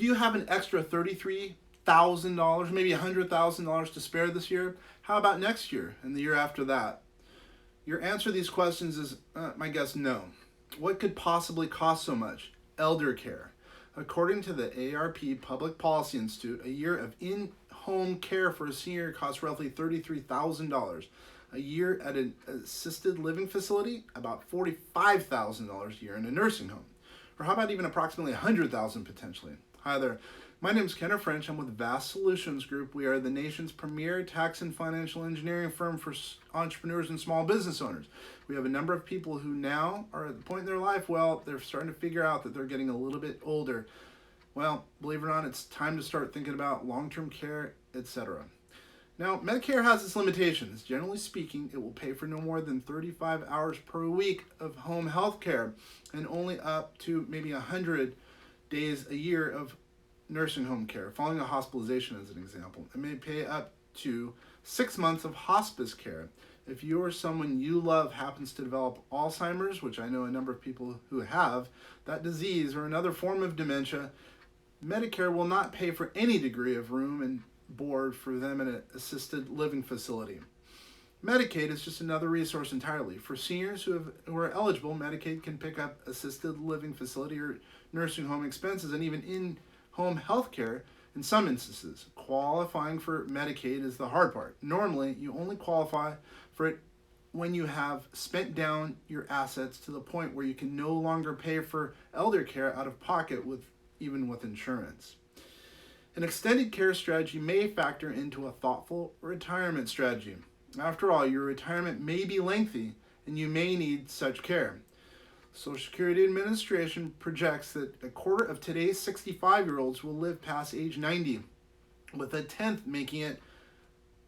Do you have an extra $33,000, maybe $100,000 to spare this year? How about next year and the year after that? Your answer to these questions is, my guess, no. What could possibly cost so much? Elder care. According to the AARP Public Policy Institute, a year of in-home care for a senior costs roughly $33,000. A year at an assisted living facility, about $45,000 a year in a nursing home. Or how about even approximately $100,000 potentially? Hi there. My name is Kenneth French. I'm with Vast Solutions Group. We are the nation's premier tax and financial engineering firm for entrepreneurs and small business owners. We have a number of people who now are at the point in their life, well, they're starting to figure out that they're getting a little bit older. Well, believe it or not, it's time to start thinking about long-term care, etc. Now, Medicare has its limitations. Generally speaking, it will pay for no more than 35 hours per week of home health care and only up to maybe 100 days a year of nursing home care, following a hospitalization as an example. It may pay up to 6 months of hospice care. If you or someone you love happens to develop Alzheimer's, which I know a number of people who have, that disease or another form of dementia, Medicare will not pay for any degree of room and board for them in an assisted living facility. Medicaid is just another resource entirely. For seniors who are eligible, Medicaid can pick up assisted living facility or nursing home expenses and even in-home health care in some instances. Qualifying for Medicaid is the hard part. Normally, you only qualify for it when you have spent down your assets to the point where you can no longer pay for elder care out of pocket even with insurance. An extended care strategy may factor into a thoughtful retirement strategy. After all, your retirement may be lengthy and you may need such care. Social Security Administration projects that a quarter of today's 65-year-olds will live past age 90, with a tenth making it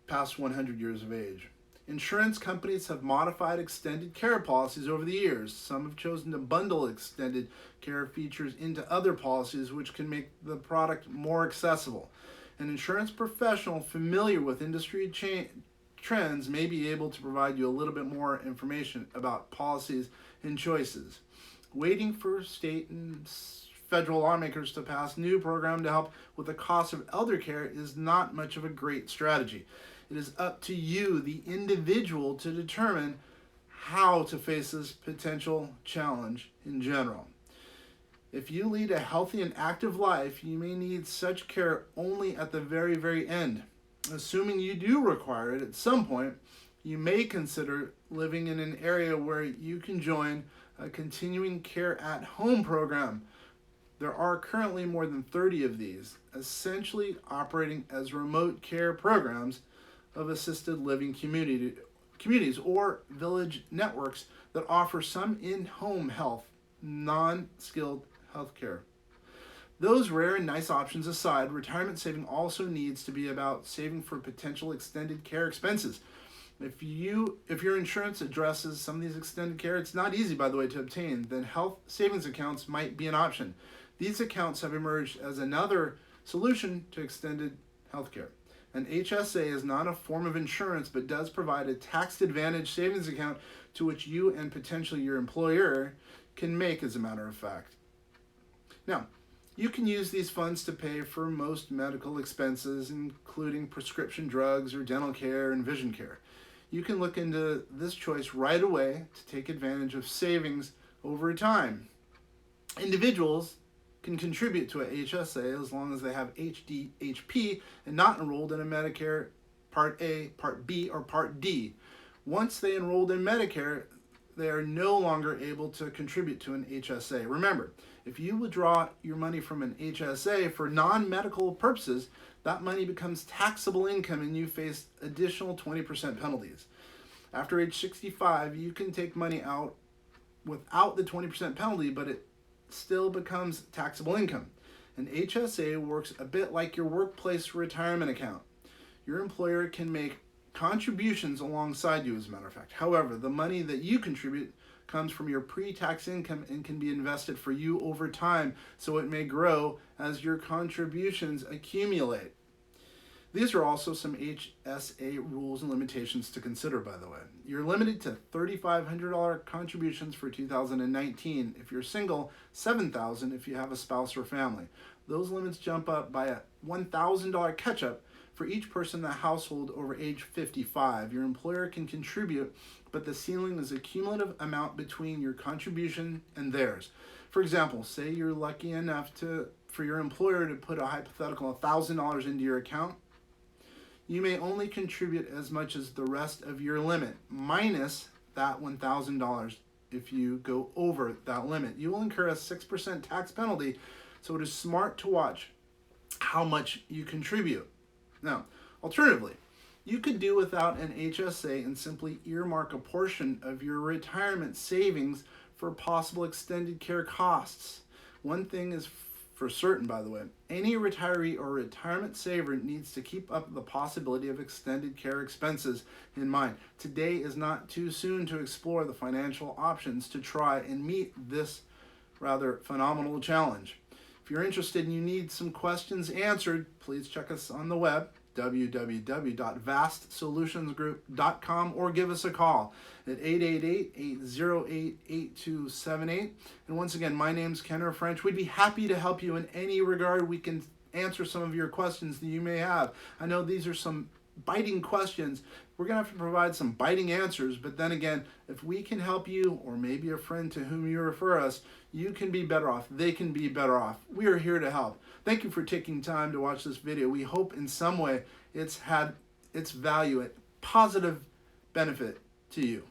past 100 years of age. Insurance companies have modified extended care policies over the years. Some have chosen to bundle extended care features into other policies, which can make the product more accessible. An insurance professional familiar with industry trends may be able to provide you a little bit more information about policies and choices. Waiting for state and federal lawmakers to pass new program to help with the cost of elder care is not much of a great strategy. It is up to you, the individual, to determine how to face this potential challenge in general. If you lead a healthy and active life, you may need such care only at the very, very end. Assuming you do require it at some point, you may consider living in an area where you can join a continuing care at home program. There are currently more than 30 of these, essentially operating as remote care programs of assisted living communities or village networks that offer some in-home health, non-skilled health care. Those rare and nice options aside, retirement saving also needs to be about saving for potential extended care expenses. If your insurance addresses some of these extended care, it's not easy, by the way, to obtain, then health savings accounts might be an option. These accounts have emerged as another solution to extended health care. An HSA is not a form of insurance, but does provide a tax-advantaged savings account to which you and potentially your employer can make, as a matter of fact. Now, you can use these funds to pay for most medical expenses, including prescription drugs or dental care and vision care. You can look into this choice right away to take advantage of savings over time. Individuals can contribute to a HSA as long as they have HDHP and not enrolled in a Medicare Part A, Part B, or Part D. Once they enrolled in Medicare, they are no longer able to contribute to an HSA. Remember, if you withdraw your money from an HSA for non-medical purposes, that money becomes taxable income and you face additional 20% penalties. After age 65, you can take money out without the 20% penalty, but it still becomes taxable income. An HSA works a bit like your workplace retirement account. Your employer can make contributions alongside you, as a matter of fact. However, the money that you contribute comes from your pre-tax income and can be invested for you over time, so it may grow as your contributions accumulate. These are also some HSA rules and limitations to consider, by the way. You're limited to $3,500 contributions for 2019 if you're single, $7,000 if you have a spouse or family. Those limits jump up by a $1,000 catch-up for each person in the household over age 55. Your employer can contribute, but the ceiling is a cumulative amount between your contribution and theirs. For example, say you're lucky enough for your employer to put a hypothetical $1,000 into your account. You may only contribute as much as the rest of your limit, minus that $1,000 if you go over that limit. You will incur a 6% tax penalty, so it is smart to watch how much you contribute. Now, alternatively, you could do without an HSA and simply earmark a portion of your retirement savings for possible extended care costs. One thing is for certain, by the way, any retiree or retirement saver needs to keep up the possibility of extended care expenses in mind. Today is not too soon to explore the financial options to try and meet this rather phenomenal challenge. If you're interested and you need some questions answered, please check us on the web, www.vastsolutionsgroup.com, or give us a call at 888-808-8278. And once again, my name's Kenner French. We'd be happy to help you in any regard. We can answer some of your questions that you may have. I know these are some biting questions. We're going to have to provide some biting answers, but then again, if we can help you, or maybe a friend to whom you refer us, you can be better off. They can be better off. We are here to help. Thank you for taking time to watch this video. We hope in some way it's had its value, a positive benefit to you.